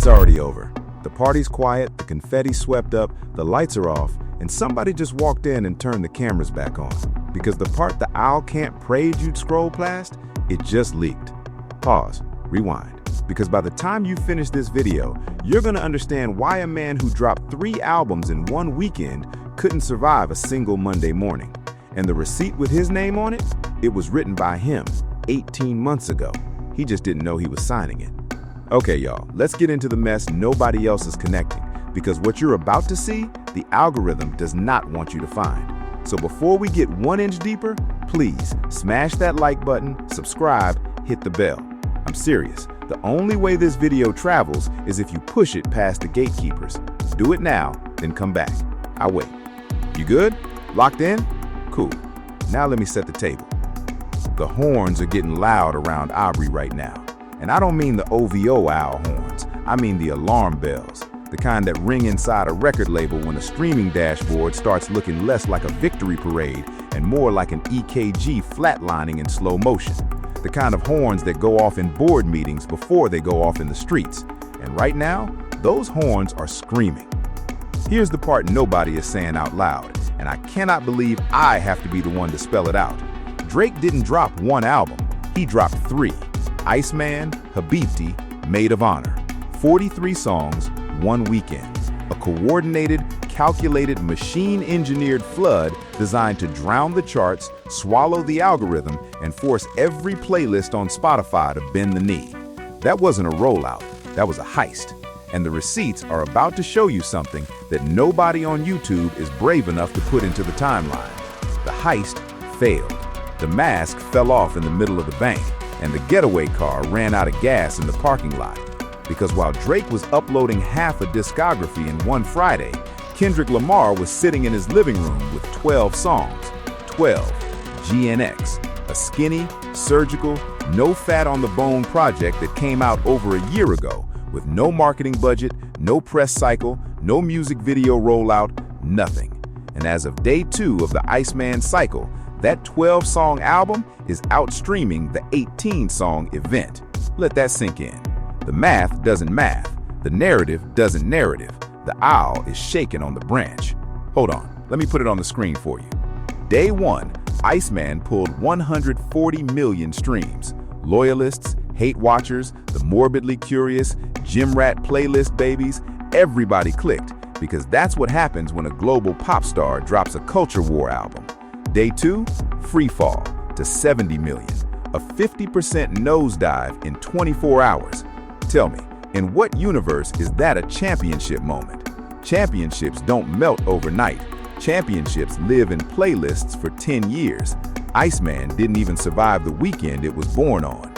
It's already over. The party's quiet, the confetti's swept up, the lights are off, and somebody just walked in and turned the cameras back on. Because the part the owl can't prayed you'd scroll past, it just leaked. Pause, rewind. Because by the time you finish this video, you're gonna understand why a man who dropped 3 albums in one weekend couldn't survive a single Monday morning. And the receipt with his name on it, it was written by him 18 months ago. He just didn't know he was signing it. Okay, y'all, let's get into the mess nobody else is connecting, because what you're about to see, the algorithm does not want you to find. So before we get 1 inch deeper, please smash that like button, subscribe, hit the bell. I'm serious. The only way this video travels is if you push it past the gatekeepers. Do it now, then come back. I'll wait. You good? Locked in? Cool. Now let me set the table. The horns are getting loud around Aubrey right now. And I don't mean the OVO owl horns, I mean the alarm bells, the kind that ring inside a record label when a streaming dashboard starts looking less like a victory parade and more like an EKG flatlining in slow motion, the kind of horns that go off in board meetings before they go off in the streets. And right now, those horns are screaming. Here's the part nobody is saying out loud, and I cannot believe I have to be the one to spell it out. Drake didn't drop 1 album, he dropped 3. Iceman, Habibti, Maid of Honor. 43 songs, 1 weekend. A coordinated, calculated, machine-engineered flood designed to drown the charts, swallow the algorithm, and force every playlist on Spotify to bend the knee. That wasn't a rollout, that was a heist. And the receipts are about to show you something that nobody on YouTube is brave enough to put into the timeline. The heist failed. The mask fell off in the middle of the bank, and the getaway car ran out of gas in the parking lot. Because while Drake was uploading half a discography in one Friday, Kendrick Lamar was sitting in his living room with 12 songs. 12. GNX, a skinny, surgical, no fat on the bone project that came out over a year ago with no marketing budget, no press cycle, no music video rollout, nothing. And as of day 2 of the Iceman cycle, that 12-song album is outstreaming the 18-song event. Let that sink in. The math doesn't math. The narrative doesn't narrative. The owl is shaking on the branch. Hold on, let me put it on the screen for you. Day 1, Iceman pulled 140 million streams. Loyalists, hate watchers, the morbidly curious, gym rat playlist babies, everybody clicked, because that's what happens when a global pop star drops a culture war album. Day 2, free fall to 70 million, a 50% nosedive in 24 hours. Tell me, in what universe is that a championship moment? Championships don't melt overnight. Championships live in playlists for 10 years. Iceman didn't even survive the weekend it was born on.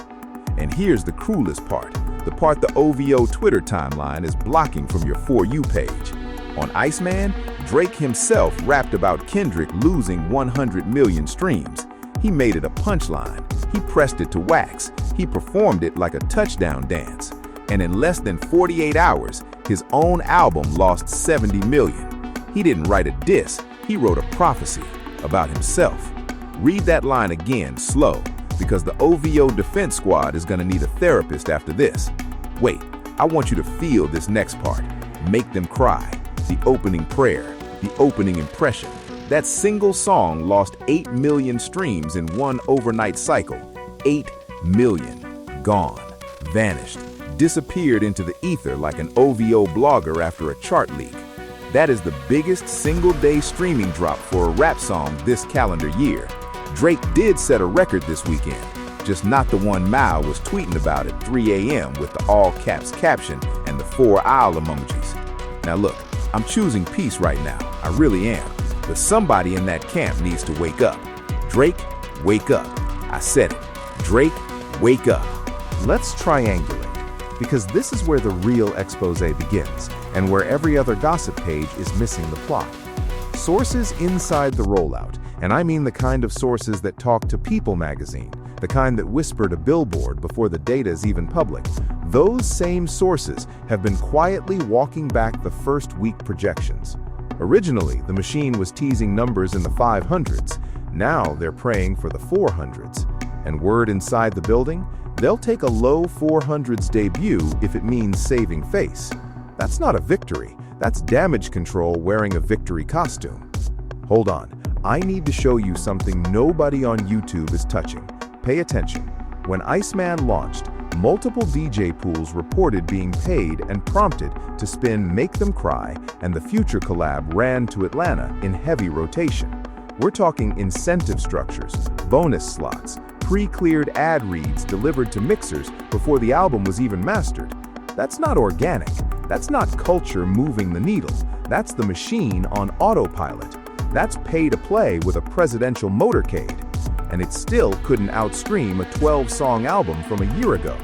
And here's the cruelest part, the part the OVO Twitter timeline is blocking from your For You page. On Iceman, Drake himself rapped about Kendrick losing 100 million streams. He made it a punchline. He pressed it to wax. He performed it like a touchdown dance. And in less than 48 hours, his own album lost 70 million. He didn't write a diss, he wrote a prophecy about himself. Read that line again, slow, because the OVO Defense Squad is gonna need a therapist after this. Wait, I want you to feel this next part. Make them cry. The opening prayer, the opening impression. That single song lost 8 million streams in one overnight cycle. 8 million. Gone. Vanished. Disappeared into the ether like an OVO blogger after a chart leak. That is the biggest single-day streaming drop for a rap song this calendar year. Drake did set a record this weekend, just not the one Mao was tweeting about at 3 a.m. with the all-caps caption and the 4 owl emojis. Now look, I'm choosing peace right now, I really am. But somebody in that camp needs to wake up. Drake, wake up. I said it. Drake, wake up. Let's triangulate, because this is where the real expose begins, and where every other gossip page is missing the plot. Sources inside the rollout, and I mean the kind of sources that talk to People magazine, the kind that whisper to Billboard before the data is even public. Those same sources have been quietly walking back the first week projections. Originally, the machine was teasing numbers in the 500s. Now they're praying for the 400s. And word inside the building? They'll take a low 400s debut if it means saving face. That's not a victory. That's damage control wearing a victory costume. Hold on. I need to show you something nobody on YouTube is touching. Pay attention. When Iceman launched, multiple DJ pools reported being paid and prompted to spin Make Them Cry, and the Future collab ran to Atlanta in heavy rotation. We're talking incentive structures, bonus slots, pre-cleared ad reads delivered to mixers before the album was even mastered. That's not organic. That's not culture moving the needle. That's the machine on autopilot. That's pay to play with a presidential motorcade. And it still couldn't outstream a 12-song album from a year ago.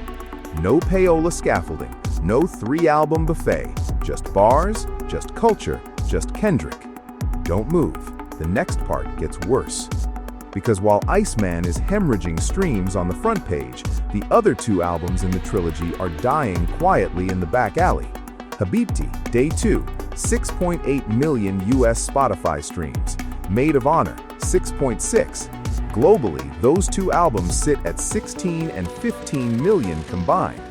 No payola scaffolding, no 3-album buffet, just bars, just culture, just Kendrick. Don't move. The next part gets worse. Because while Iceman is hemorrhaging streams on the front page, the other 2 albums in the trilogy are dying quietly in the back alley. Habibti, Day 2, 6.8 million US Spotify streams. Maid of Honor, 6.6. Globally, those 2 albums sit at 16 and 15 million combined.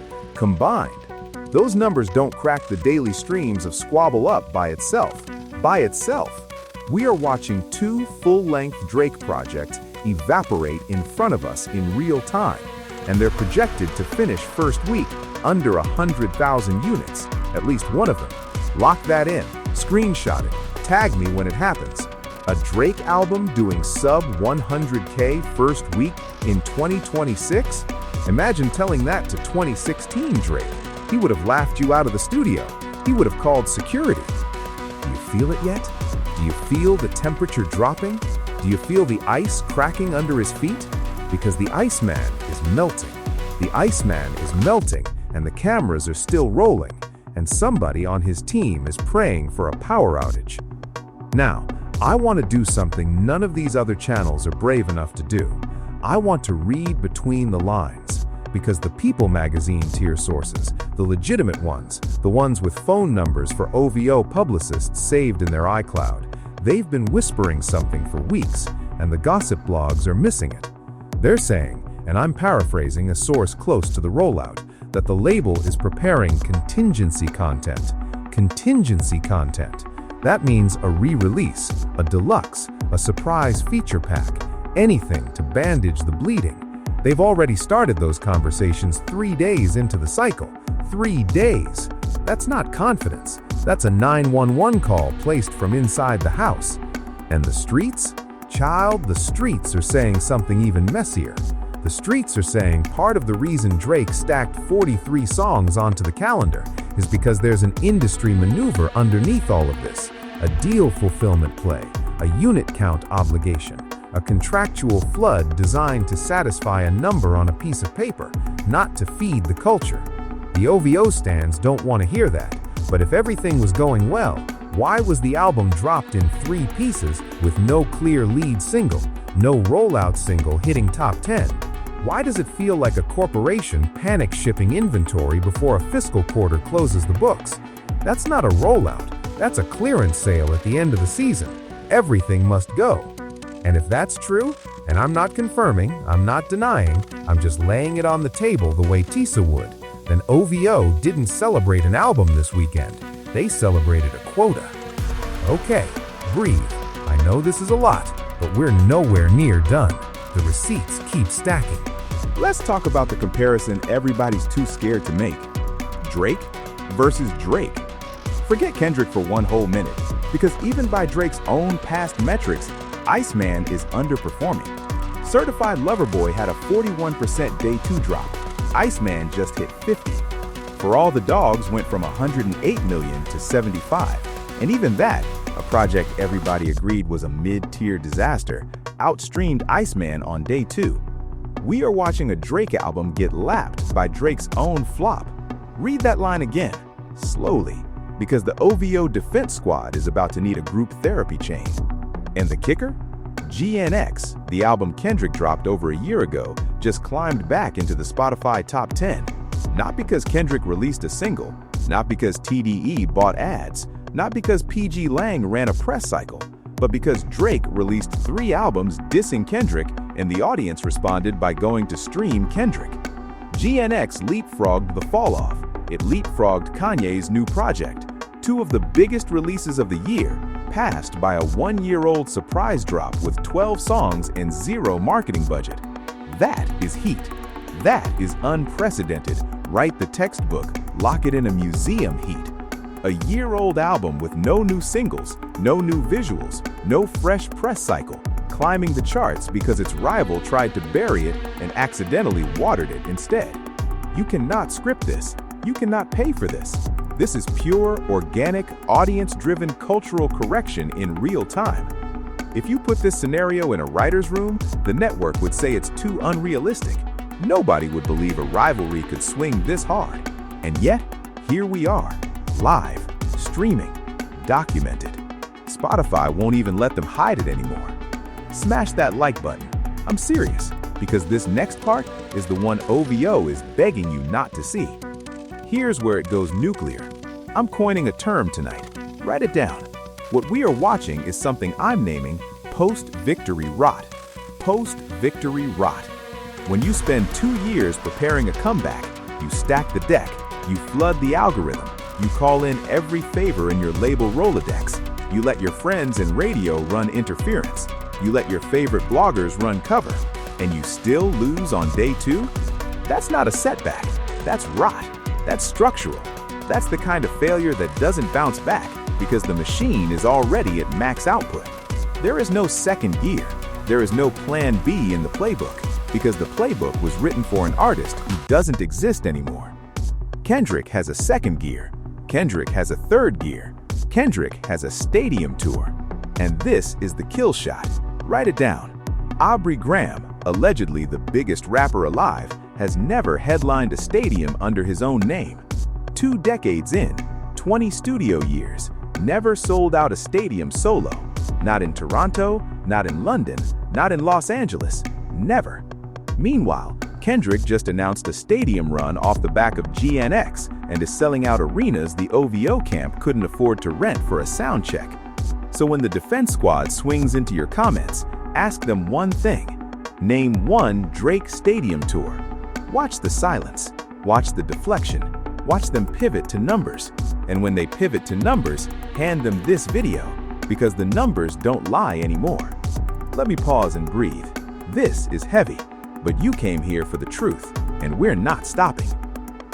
Those numbers don't crack the daily streams of Squabble Up by itself. We are watching 2 full-length Drake projects evaporate in front of us in real time, and they're projected to finish first week under 100,000 units, at least one of them. Lock that in, screenshot it, tag me when it happens. A Drake album doing sub 100K first week in 2026? Imagine telling that to 2016 Drake. He would have laughed you out of the studio. He would have called security. Do you feel it yet? Do you feel the temperature dropping? Do you feel the ice cracking under his feet? Because the Iceman is melting. The Iceman is melting, and the cameras are still rolling, and somebody on his team is praying for a power outage. Now, I want to do something none of these other channels are brave enough to do. I want to read between the lines, because the People magazine tier sources, the legitimate ones, the ones with phone numbers for OVO publicists saved in their iCloud, they've been whispering something for weeks, and the gossip blogs are missing it. They're saying, and I'm paraphrasing a source close to the rollout, that the label is preparing contingency content. Contingency content. That means a re-release, a deluxe, a surprise feature pack, anything to bandage the bleeding. They've already started those conversations 3 days into the cycle. 3 days. That's not confidence. That's a 911 call placed from inside the house. And the streets? Child, the streets are saying something even messier. The streets are saying part of the reason Drake stacked 43 songs onto the calendar is because there's an industry maneuver underneath all of this. A deal fulfillment play, a unit count obligation, a contractual flood designed to satisfy a number on a piece of paper, not to feed the culture. The OVO stands don't want to hear that, but if everything was going well, why was the album dropped in 3 pieces with no clear lead single, no rollout single hitting top 10? Why does it feel like a corporation panic shipping inventory before a fiscal quarter closes the books? That's not a rollout, that's a clearance sale at the end of the season. Everything must go. And if that's true, and I'm not confirming, I'm not denying, I'm just laying it on the table the way Tisa would, then OVO didn't celebrate an album this weekend. They celebrated a quota. Okay, breathe. I know this is a lot, but we're nowhere near done. The receipts keep stacking. Let's talk about the comparison everybody's too scared to make. Drake versus Drake. Forget Kendrick for one whole minute, because even by Drake's own past metrics, Iceman is underperforming. Certified Lover Boy had a 41% day 2 drop. Iceman just hit 50. For All the Dogs went from 108 million to 75. And even that, a project everybody agreed was a mid-tier disaster, outstreamed Iceman on day 2. We are watching a Drake album get lapped by Drake's own flop. Read that line again, slowly, because the OVO Defense Squad is about to need a group therapy chain. And the kicker? GNX, the album Kendrick dropped over a year ago, just climbed back into the Spotify top 10. Not because Kendrick released a single, not because TDE bought ads, not because PG Lang ran a press cycle, but because Drake released 3 albums dissing Kendrick and the audience responded by going to stream Kendrick. GNX leapfrogged the fall-off. It leapfrogged Kanye's new project. Two of the biggest releases of the year passed by a one-year-old surprise drop with 12 songs and zero marketing budget. That is heat. That is unprecedented. Write the textbook, lock it in a museum heat. A year-old album with no new singles, no new visuals, no fresh press cycle, climbing the charts because its rival tried to bury it and accidentally watered it instead. You cannot script this. You cannot pay for this. This is pure, organic, audience-driven cultural correction in real time. If you put this scenario in a writer's room, the network would say it's too unrealistic. Nobody would believe a rivalry could swing this hard. And yet, here we are, live, streaming, documented. Spotify won't even let them hide it anymore. Smash that like button. I'm serious, because this next part is the one OVO is begging you not to see. Here's where it goes nuclear. I'm coining a term tonight. Write it down. What we are watching is something I'm naming post-victory rot. Post-victory rot. When you spend 2 years preparing a comeback, you stack the deck, you flood the algorithm, you call in every favor in your label Rolodex, you let your friends in radio run interference, you let your favorite bloggers run cover, and you still lose on day 2? That's not a setback. That's rot. That's structural. That's the kind of failure that doesn't bounce back because the machine is already at max output. There is no second gear. There is no plan B in the playbook because the playbook was written for an artist who doesn't exist anymore. Kendrick has a second gear. Kendrick has a third gear. Kendrick has a stadium tour. And this is the kill shot. Write it down. Aubrey Graham, allegedly the biggest rapper alive, has never headlined a stadium under his own name. 2 decades in, 20 studio years, never sold out a stadium solo. Not in Toronto, not in London, not in Los Angeles. Never. Meanwhile, Kendrick just announced a stadium run off the back of GNX and is selling out arenas the OVO camp couldn't afford to rent for a sound check. So when the defense squad swings into your comments, ask them one thing. Name one Drake stadium tour. Watch the silence. Watch the deflection. Watch them pivot to numbers. And when they pivot to numbers, hand them this video, because the numbers don't lie anymore. Let me pause and breathe. This is heavy, but you came here for the truth, and we're not stopping.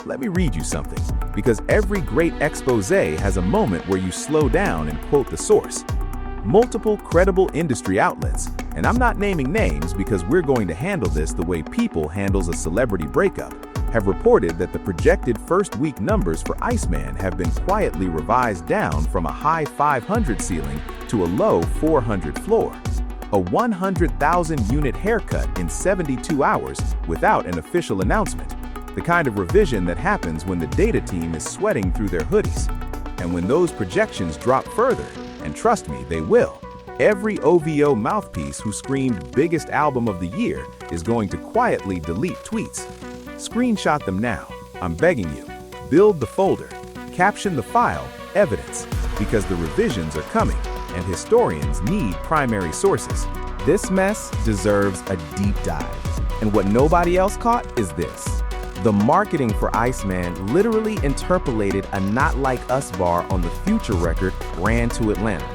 Let me read you something, because every great expose has a moment where you slow down and quote the source. Multiple credible industry outlets, and I'm not naming names because we're going to handle this the way People handles a celebrity breakup, have reported that the projected first-week numbers for Iceman have been quietly revised down from a high 500 ceiling to a low 400 floor. A 100,000-unit haircut in 72 hours without an official announcement. The kind of revision that happens when the data team is sweating through their hoodies. And when those projections drop further, and trust me, they will, every OVO mouthpiece who screamed biggest album of the year is going to quietly delete tweets. Screenshot them now. I'm begging you. Build the folder. Caption the file, evidence, because the revisions are coming, and historians need primary sources. This mess deserves a deep dive. And what nobody else caught is this. The marketing for Iceman literally interpolated a Not Like Us bar on the Future record Ran to Atlanta.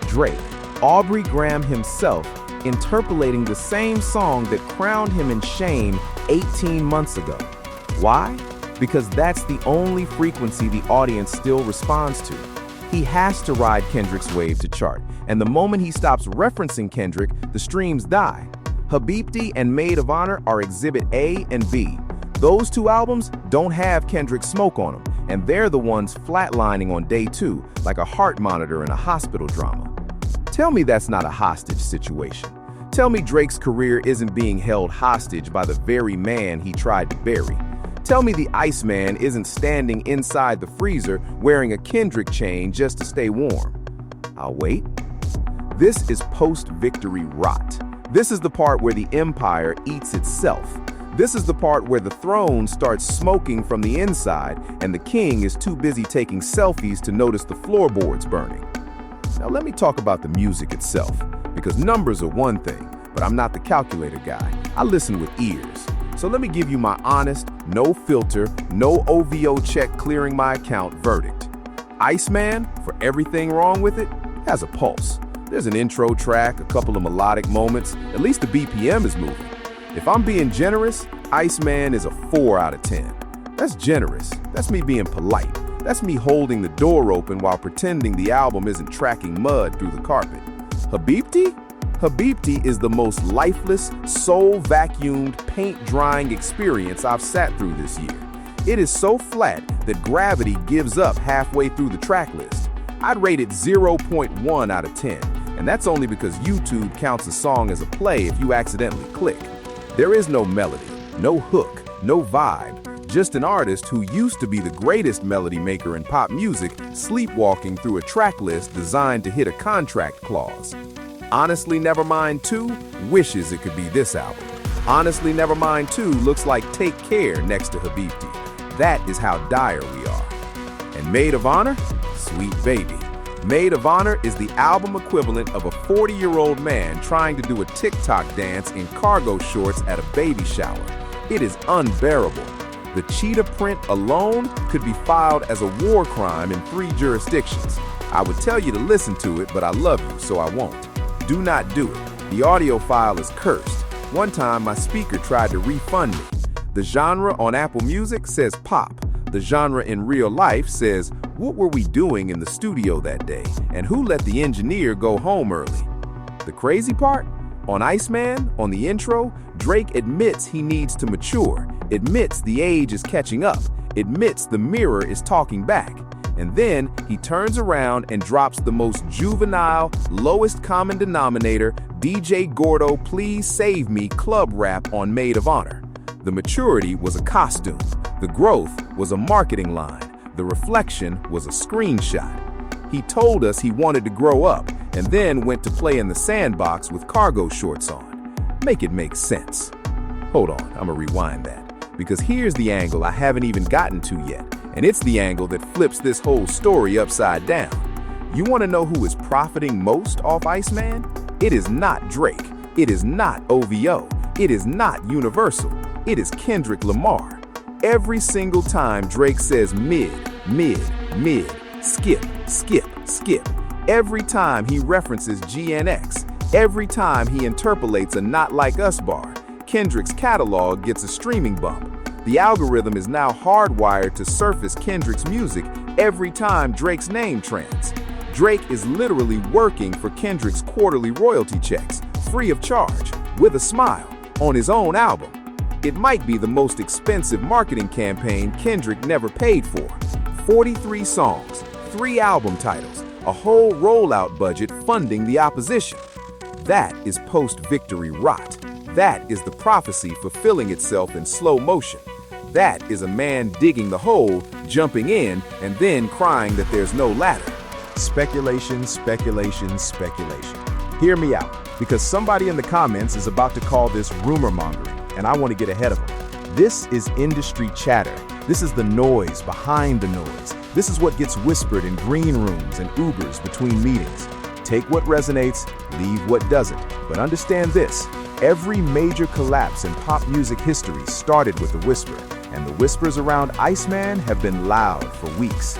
Drake, Aubrey Graham himself, interpolating the same song that crowned him in shame 18 months ago. Why? Because that's the only frequency the audience still responds to. He has to ride Kendrick's wave to chart, and the moment he stops referencing Kendrick, the streams die. Habibti and Maid of Honor are Exhibit A and B. Those 2 albums don't have Kendrick's smoke on them, and they're the ones flatlining on day 2, like a heart monitor in a hospital drama. Tell me that's not a hostage situation. Tell me Drake's career isn't being held hostage by the very man he tried to bury. Tell me the Iceman isn't standing inside the freezer wearing a Kendrick chain just to stay warm. I'll wait. This is post-victory rot. This is the part where the empire eats itself. This is the part where the throne starts smoking from the inside and the king is too busy taking selfies to notice the floorboards burning. Now let me talk about the music itself, because numbers are one thing, but I'm not the calculator guy. I listen with ears. So let me give you my honest, no filter, no OVO check clearing my account verdict. Iceman, for everything wrong with it, has a pulse. There's an intro track, a couple of melodic moments, at least the BPM is moving. If I'm being generous, Iceman is a 4 out of 10. That's generous. That's me being polite. That's me holding the door open while pretending the album isn't tracking mud through the carpet. Habibti? Habibti is the most lifeless, soul-vacuumed, paint-drying experience I've sat through this year. It is so flat that gravity gives up halfway through the track list. I'd rate it 0.1 out of 10, and that's only because YouTube counts a song as a play if you accidentally click. There is no melody, no hook, no vibe, just an artist who used to be the greatest melody maker in pop music sleepwalking through a track list designed to hit a contract clause. Honestly Nevermind 2 wishes it could be this album. Honestly Nevermind 2 looks like Take Care next to Habibti. That is how dire we are. And Maid of Honor? Sweet baby. Maid of Honor is the album equivalent of a 40-year-old man trying to do a TikTok dance in cargo shorts at a baby shower. It is unbearable. The cheetah print alone could be filed as a war crime in 3 jurisdictions. I would tell you to listen to it, but I love you, so I won't. Do not do it. The audio file is cursed. One time, my speaker tried to refund me. The genre on Apple Music says pop. The genre in real life says, what were we doing in the studio that day? And who let the engineer go home early? The crazy part? On Iceman, on the intro, Drake admits he needs to mature, admits the age is catching up, admits the mirror is talking back. And then he turns around and drops the most juvenile, lowest common denominator, DJ Gordo Please Save Me club rap on Maid of Honor. The maturity was a costume. The growth was a marketing line. The reflection was a screenshot. He told us he wanted to grow up and then went to play in the sandbox with cargo shorts on. Make it make sense. Hold on, I'm gonna rewind that, because here's the angle I haven't even gotten to yet, and it's the angle that flips this whole story upside down. You want to know who is profiting most off Iceman? It is not Drake. It is not OVO. It is not Universal. It is Kendrick Lamar. Every single time Drake says mid, mid, mid, skip, skip, skip. Every time he references GNX. Every time he interpolates a Not Like Us bar, Kendrick's catalog gets a streaming bump. The algorithm is now hardwired to surface Kendrick's music every time Drake's name trends. Drake is literally working for Kendrick's quarterly royalty checks, free of charge, with a smile, on his own album. It might be the most expensive marketing campaign Kendrick never paid for. 43 songs, 3 album titles, a whole rollout budget funding the opposition. That is post-victory rot. That is the prophecy fulfilling itself in slow motion. That is a man digging the hole, jumping in, and then crying that there's no ladder. Speculation, speculation, speculation. Hear me out, because somebody in the comments is about to call this rumor mongering, and I want to get ahead of them. This is industry chatter. This is the noise behind the noise. This is what gets whispered in green rooms and Ubers between meetings. Take what resonates, leave what doesn't. But understand this, every major collapse in pop music history started with a whisper, and the whispers around Iceman have been loud for weeks.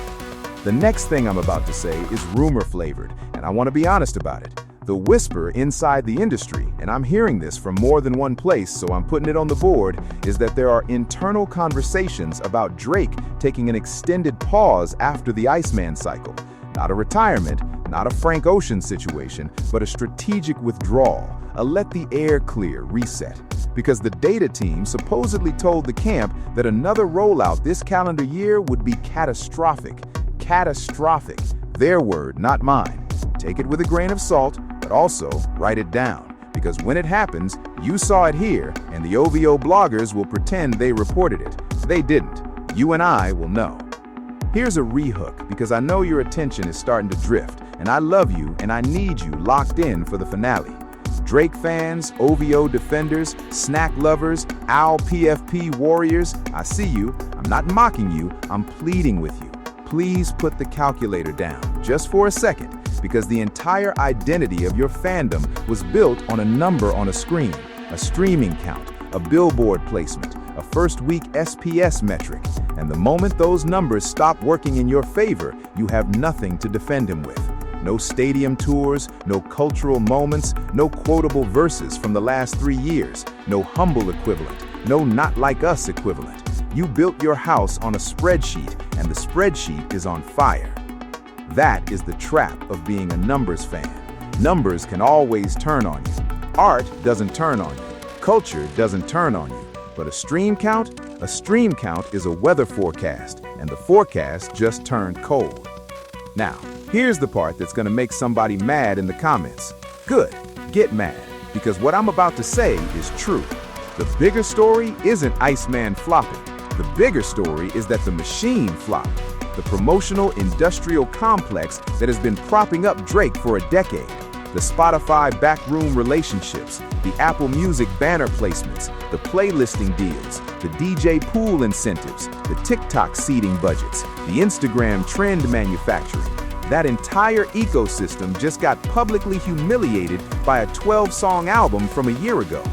The next thing I'm about to say is rumor flavored, and I want to be honest about it. The whisper inside the industry, and I'm hearing this from more than one place, so I'm putting it on the board, is that there are internal conversations about Drake taking an extended pause after the Iceman cycle. Not a retirement, not a Frank Ocean situation, but a strategic withdrawal, a let the air clear reset. Because the data team supposedly told the camp that another rollout this calendar year would be catastrophic. Catastrophic. Their word, not mine. Take it with a grain of salt, but also write it down. Because when it happens, you saw it here, and the OVO bloggers will pretend they reported it. They didn't. You and I will know. Here's a rehook, because I know your attention is starting to drift, and I love you and I need you locked in for the finale. Drake fans, OVO defenders, snack lovers, OWL PFP warriors, I see you. I'm not mocking you, I'm pleading with you. Please put the calculator down, just for a second, because the entire identity of your fandom was built on a number on a screen, a streaming count, a billboard placement, a first-week SPS metric. And the moment those numbers stop working in your favor, you have nothing to defend him with. No stadium tours, no cultural moments, no quotable verses from the last 3 years, no humble equivalent, no not like us equivalent. You built your house on a spreadsheet, and the spreadsheet is on fire. That is the trap of being a numbers fan. Numbers can always turn on you. Art doesn't turn on you. Culture doesn't turn on you. But a stream count is a weather forecast, and the forecast just turned cold. Now, here's the part that's going to make somebody mad in the comments. Good, get mad, because what I'm about to say is true. The bigger story isn't Iceman flopping. The bigger story is that the machine flopped. The promotional industrial complex that has been propping up Drake for a decade. The Spotify backroom relationships, the Apple Music banner placements, the playlisting deals, the DJ pool incentives, the TikTok seeding budgets, the Instagram trend manufacturing. That entire ecosystem just got publicly humiliated by a 12-song album from a year ago.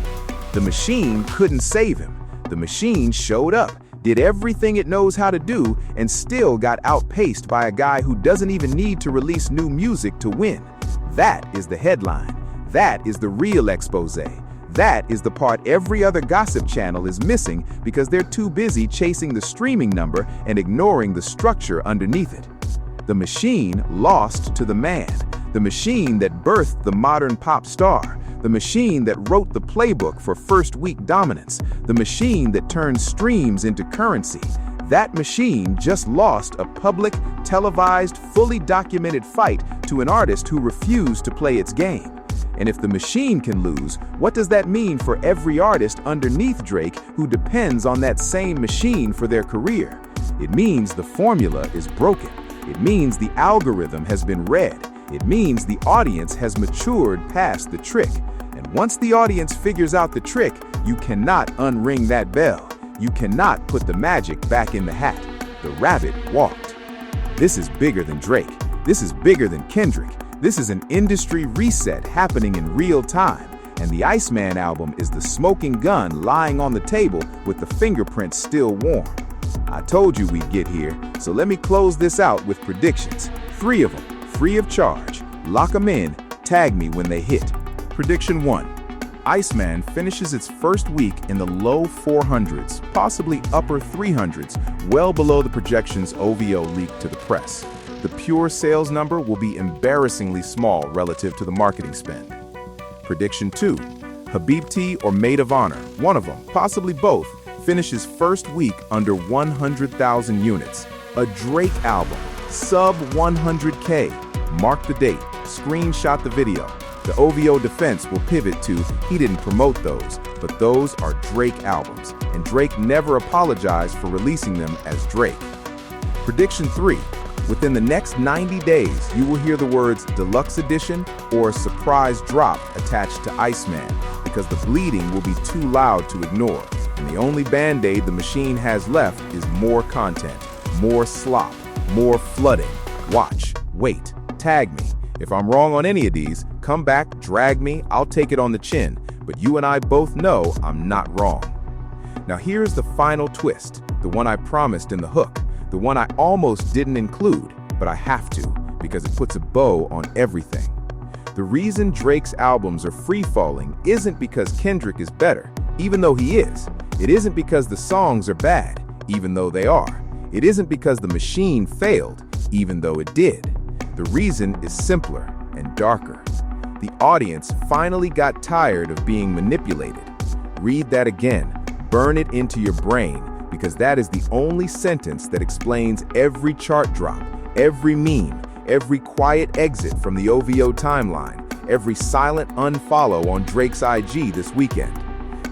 The machine couldn't save him. The machine showed up, did everything it knows how to do, and still got outpaced by a guy who doesn't even need to release new music to win. That is the headline. That is the real expose. That is the part every other gossip channel is missing because they're too busy chasing the streaming number and ignoring the structure underneath it. The machine lost to the man. The machine that birthed the modern pop star. The machine that wrote the playbook for first-week dominance. The machine that turned streams into currency. That machine just lost a public, televised, fully documented fight to an artist who refused to play its game. And if the machine can lose, what does that mean for every artist underneath Drake who depends on that same machine for their career? It means the formula is broken. It means the algorithm has been read. It means the audience has matured past the trick. And once the audience figures out the trick, you cannot unring that bell. You cannot put the magic back in the hat. The rabbit walked. This is bigger than Drake. This is bigger than Kendrick. This is an industry reset happening in real time. And the Iceman album is the smoking gun lying on the table with the fingerprints still warm. I told you we'd get here, so let me close this out with predictions. 3 of them, free of charge. Lock them in, tag me when they hit. Prediction 1. Iceman finishes its first week in the low 400s, possibly upper 300s, well below the projections OVO leaked to the press. The pure sales number will be embarrassingly small relative to the marketing spend. Prediction 2. Habibti or Maid of Honor, one of them, possibly both, finishes first week under 100,000 units. A Drake album, sub 100K. Mark the date, screenshot the video. The OVO defense will pivot to, he didn't promote those, but those are Drake albums, and Drake never apologized for releasing them as Drake. Prediction 3. Within the next 90 days, you will hear the words Deluxe Edition or Surprise Drop attached to Iceman, because the bleeding will be too loud to ignore, and the only Band-Aid the machine has left is more content, more slop, more flooding. Watch, wait, tag me. If I'm wrong on any of these, come back, drag me, I'll take it on the chin, but you and I both know I'm not wrong. Now here's the final twist, the one I promised in the hook, the one I almost didn't include, but I have to, because it puts a bow on everything. The reason Drake's albums are free-falling isn't because Kendrick is better, even though he is. It isn't because the songs are bad, even though they are. It isn't because the machine failed, even though it did. The reason is simpler and darker. The audience finally got tired of being manipulated. Read that again, burn it into your brain, because that is the only sentence that explains every chart drop, every meme, every quiet exit from the OVO timeline, every silent unfollow on Drake's IG this weekend.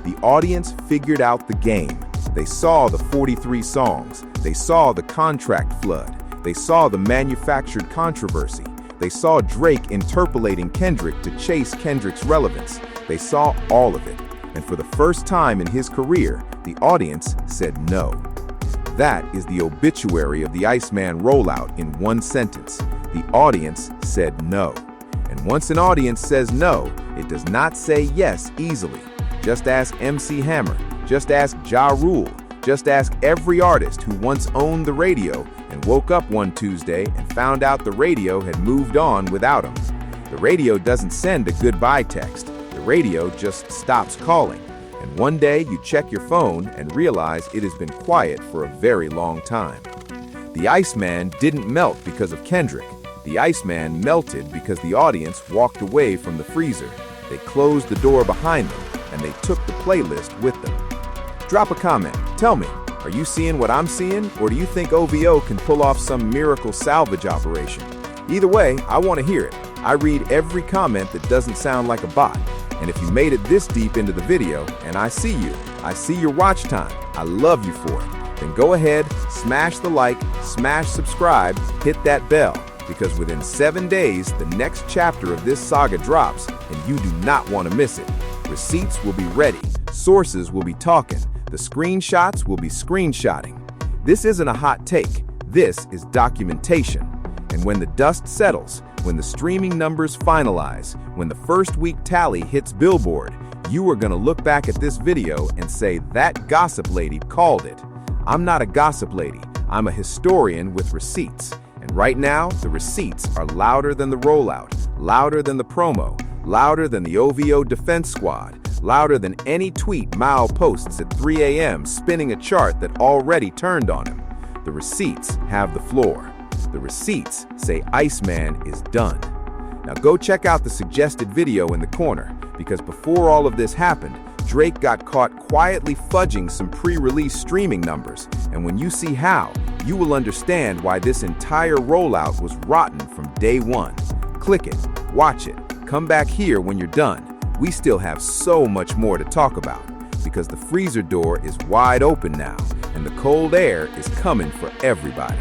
The audience figured out the game. They saw the 43 songs. They saw the contract flood. They saw the manufactured controversy. They saw Drake interpolating Kendrick to chase Kendrick's relevance. They saw all of it. And for the first time in his career, the audience said no. That is the obituary of the Iceman rollout in one sentence. The audience said no. And once an audience says no, it does not say yes easily. Just ask MC Hammer. Just ask Ja Rule. Just ask every artist who once owned the radio and woke up one Tuesday and found out the radio had moved on without him. The radio doesn't send a goodbye text. The radio just stops calling. And one day you check your phone and realize it has been quiet for a very long time. The Iceman didn't melt because of Kendrick. The Iceman melted because the audience walked away from the freezer. They closed the door behind them, and they took the playlist with them. Drop a comment. Tell me, are you seeing what I'm seeing, or do you think OVO can pull off some miracle salvage operation? Either way, I want to hear it. I read every comment that doesn't sound like a bot. And if you made it this deep into the video, and I see you, I see your watch time, I love you for it, then go ahead, smash the like, smash subscribe, hit that bell, because within 7 days, the next chapter of this saga drops, and you do not want to miss it. Receipts will be ready, sources will be talking, the screenshots will be screenshotting. This isn't a hot take, this is documentation. And when the dust settles, when the streaming numbers finalize, when the first week tally hits Billboard, you are going to look back at this video and say, that gossip lady called it. I'm not a gossip lady, I'm a historian with receipts. And right now, the receipts are louder than the rollout, louder than the promo, louder than the OVO defense squad, louder than any tweet Mao posts at 3 a.m. spinning a chart that already turned on him. The receipts have the floor. The receipts say Iceman is done. Now go check out the suggested video in the corner, because before all of this happened, Drake got caught quietly fudging some pre-release streaming numbers, and when you see how, you will understand why this entire rollout was rotten from day one. Click it, watch it, come back here when you're done. We still have so much more to talk about, because the freezer door is wide open now, and the cold air is coming for everybody.